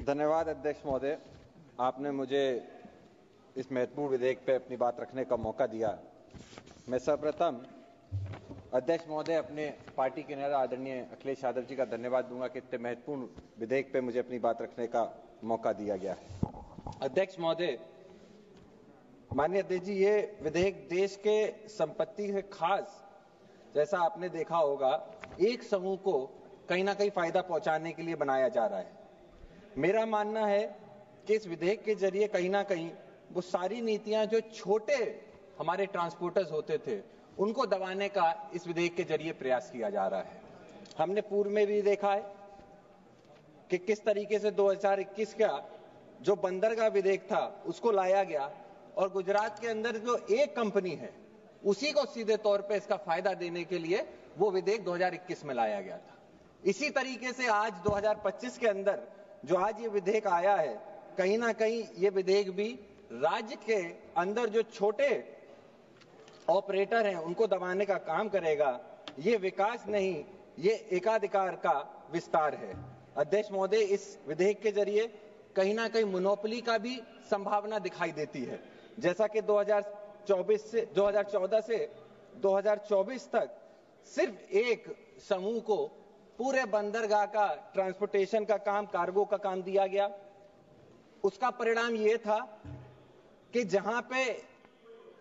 धन्यवाद अध्यक्ष महोदय, आपने मुझे इस महत्वपूर्ण विधेयक पर अपनी बात रखने का मौका दिया। मैं सर्वप्रथम अध्यक्ष महोदय अपने पार्टी के नेता आदरणीय अखिलेश यादव जी का धन्यवाद दूंगा कि इतने महत्वपूर्ण विधेयक पर मुझे अपनी बात रखने का मौका दिया गया है। अध्यक्ष महोदय, माननीय अध्यक्ष जी, ये विधेयक देश के संपत्ति से खास, जैसा आपने देखा होगा, एक समूह को कहीं ना कहीं फायदा पहुंचाने के लिए बनाया जा रहा है। मेरा मानना है कि इस विधेयक के जरिए कहीं ना कहीं वो सारी नीतियां जो छोटे हमारे ट्रांसपोर्टर्स होते थे उनको दबाने का इस विधेयक के जरिए प्रयास किया जा रहा है। हमने पूर्व में भी देखा है कि किस तरीके से 2021 का जो बंदरगाह विधेयक था उसको लाया गया और गुजरात के अंदर जो एक कंपनी है उसी को सीधे तौर पे इसका फायदा देने के लिए वो विधेयक 2021 में लाया गया था। इसी तरीके से आज 2025 के अंदर जो आज ये विधेयक आया है, कहीं ना कहीं ये विधेयक भी राज्य के अंदर जो छोटे ऑपरेटर हैं उनको दबाने का काम करेगा। ये विकास नहीं, ये एकाधिकार का विस्तार है। अध्यक्ष महोदय, इस विधेयक के जरिए कहीं ना कहीं मोनोपोली का भी संभावना दिखाई देती है। जैसा कि 2014 से 2024 तक सिर्फ एक समूह को पूरे बंदरगाह का ट्रांसपोर्टेशन का काम, कार्गो का काम दिया गया। उसका परिणाम यह था कि जहां पे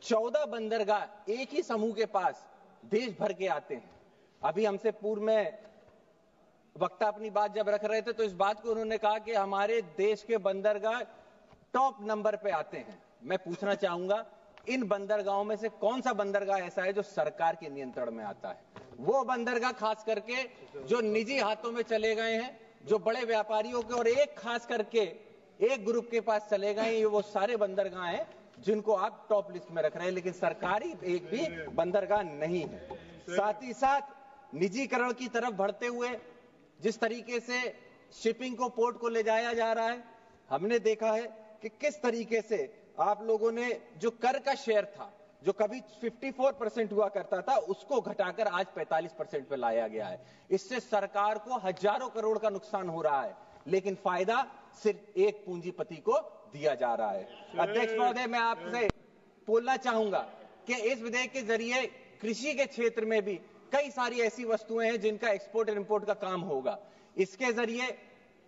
14 बंदरगाह एक ही समूह के पास देश भर के आते हैं। अभी हमसे पूर्व में वक्ता अपनी बात जब रख रहे थे तो इस बात को उन्होंने कहा कि हमारे देश के बंदरगाह टॉप नंबर पे आते हैं। मैं पूछना चाहूंगा, इन बंदरगाहों में से कौन सा बंदरगाह ऐसा है जो सरकार के नियंत्रण में आता है? वो बंदरगाह खास करके जो निजी हाथों में चले गए हैं, जो बड़े व्यापारियों के और एक खास करके एक ग्रुप के पास चले गए, ये वो सारे बंदरगाह हैं जिनको आप टॉप लिस्ट में रख रहे हैं, लेकिन सरकारी एक भी बंदरगाह नहीं है। साथ ही साथ निजीकरण की तरफ बढ़ते हुए जिस तरीके से शिपिंग को, पोर्ट को ले जाया जा रहा है, हमने देखा है कि किस तरीके से आप लोगों ने जो कर का शेयर था, जो कभी 54% हुआ करता था, उसको घटाकर आज 45% पे लाया गया है। इससे सरकार को हजारों करोड़ का नुकसान हो रहा है, लेकिन फायदा सिर्फ एक पूंजीपति को दिया जा रहा है। अध्यक्ष महोदय, मैं आपसे बोलना चाहूंगा कि इस विधेयक के जरिए कृषि के क्षेत्र में भी कई सारी ऐसी वस्तुएं हैं जिनका एक्सपोर्ट और इंपोर्ट का काम होगा। इसके जरिए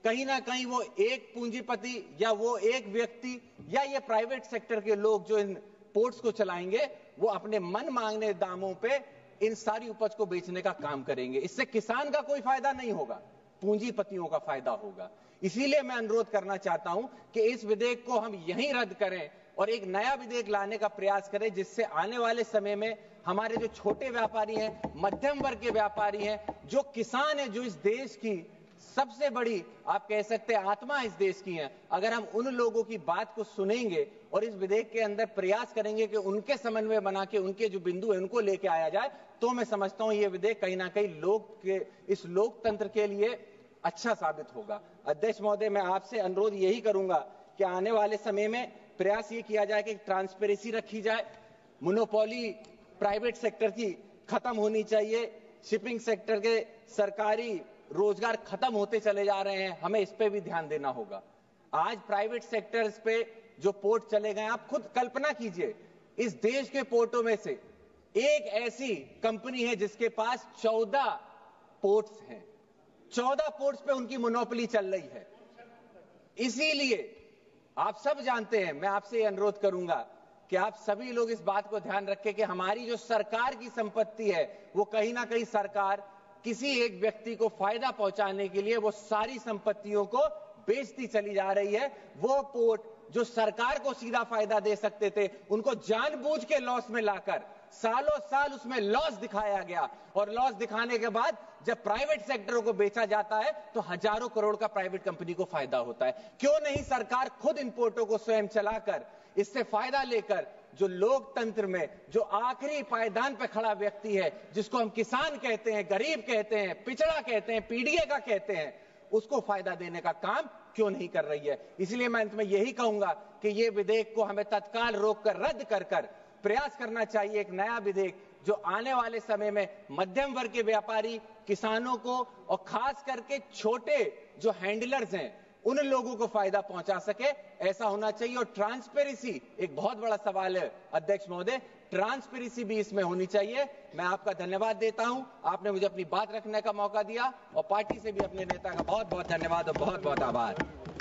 कहीं ना कहीं वो एक पूंजीपति या वो एक व्यक्ति या ये प्राइवेट सेक्टर के लोग जो इन पोर्ट्स को चलाएंगे, वो अपने मन मांगने दामों पे इन सारी उपज को बेचने का काम करेंगे। इससे किसान का कोई फायदा नहीं होगा, पूंजीपतियों का फायदा होगा। इसीलिए मैं अनुरोध करना चाहता हूं कि इस विधेयक को हम यहीं रद्द करें और एक नया विधेयक लाने का प्रयास करें, जिससे आने वाले समय में हमारे जो छोटे व्यापारी हैं, मध्यम वर्ग के व्यापारी हैं, जो किसान हैं, जो इस देश की सबसे बड़ी आप कह सकते हैं आत्मा इस देश की है, अगर हम उन लोगों की बात को सुनेंगे और इस विधेयक के अंदर प्रयास करेंगे कि उनके समन्वय बना के उनके जो बिंदु है उनको लेके आया जाए, तो मैं समझता हूं ये विधेयक कहीं ना कहीं इस लोकतंत्र के लिए अच्छा साबित होगा। अध्यक्ष महोदय, मैं आपसे अनुरोध यही करूंगा कि आने वाले समय में प्रयास ये किया जाए कि ट्रांसपेरेंसी रखी जाए, मोनोपोली प्राइवेट सेक्टर की खत्म होनी चाहिए, शिपिंग सेक्टर के सरकारी रोजगार खत्म होते चले जा रहे हैं, हमें इस पे भी ध्यान देना होगा। आज प्राइवेट सेक्टर्स पे जो पोर्ट चले गए, आप खुद कल्पना कीजिए, इस देश के पोर्टों में से एक ऐसी कंपनी है जिसके पास 14 पोर्ट्स हैं, 14 पोर्ट्स पे उनकी मोनोपोली चल रही है। इसीलिए आप सब जानते हैं, मैं आपसे अनुरोध करूंगा कि आप सभी लोग इस बात को ध्यान रखें कि हमारी जो सरकार की संपत्ति है वो कहीं ना कहीं सरकार किसी एक व्यक्ति को फायदा पहुंचाने के लिए वो सारी संपत्तियों को बेचती चली जा रही है। वो पोर्ट जो सरकार को सीधा फायदा दे सकते थे, उनको जानबूझ के लॉस में लाकर सालों साल उसमें लॉस दिखाया गया, और लॉस दिखाने के बाद जब प्राइवेट सेक्टरों को बेचा जाता है तो हजारों करोड़ का प्राइवेट कंपनी को फायदा होता है। क्यों नहीं सरकार खुद इन पोर्टों को स्वयं चलाकर इससे फायदा लेकर जो लोकतंत्र में जो आखिरी पायदान पर खड़ा व्यक्ति है, जिसको हम किसान कहते हैं, गरीब कहते हैं, पिछड़ा कहते हैं, पीडीए का कहते हैं, उसको फायदा देने का काम क्यों नहीं कर रही है? इसलिए मैं अंत में यही कहूंगा कि ये विधेयक को हमें तत्काल रोककर रद्द कर प्रयास करना चाहिए एक नया विधेयक जो आने वाले समय में मध्यम वर्ग के व्यापारी, किसानों को और खास करके छोटे जो हैंडलर्स हैं उन लोगों को फायदा पहुंचा सके, ऐसा होना चाहिए। और ट्रांसपेरेंसी एक बहुत बड़ा सवाल है अध्यक्ष महोदय, ट्रांसपेरेंसी भी इसमें होनी चाहिए। मैं आपका धन्यवाद देता हूं, आपने मुझे अपनी बात रखने का मौका दिया, और पार्टी से भी अपने नेता का बहुत बहुत धन्यवाद और बहुत बहुत आभार।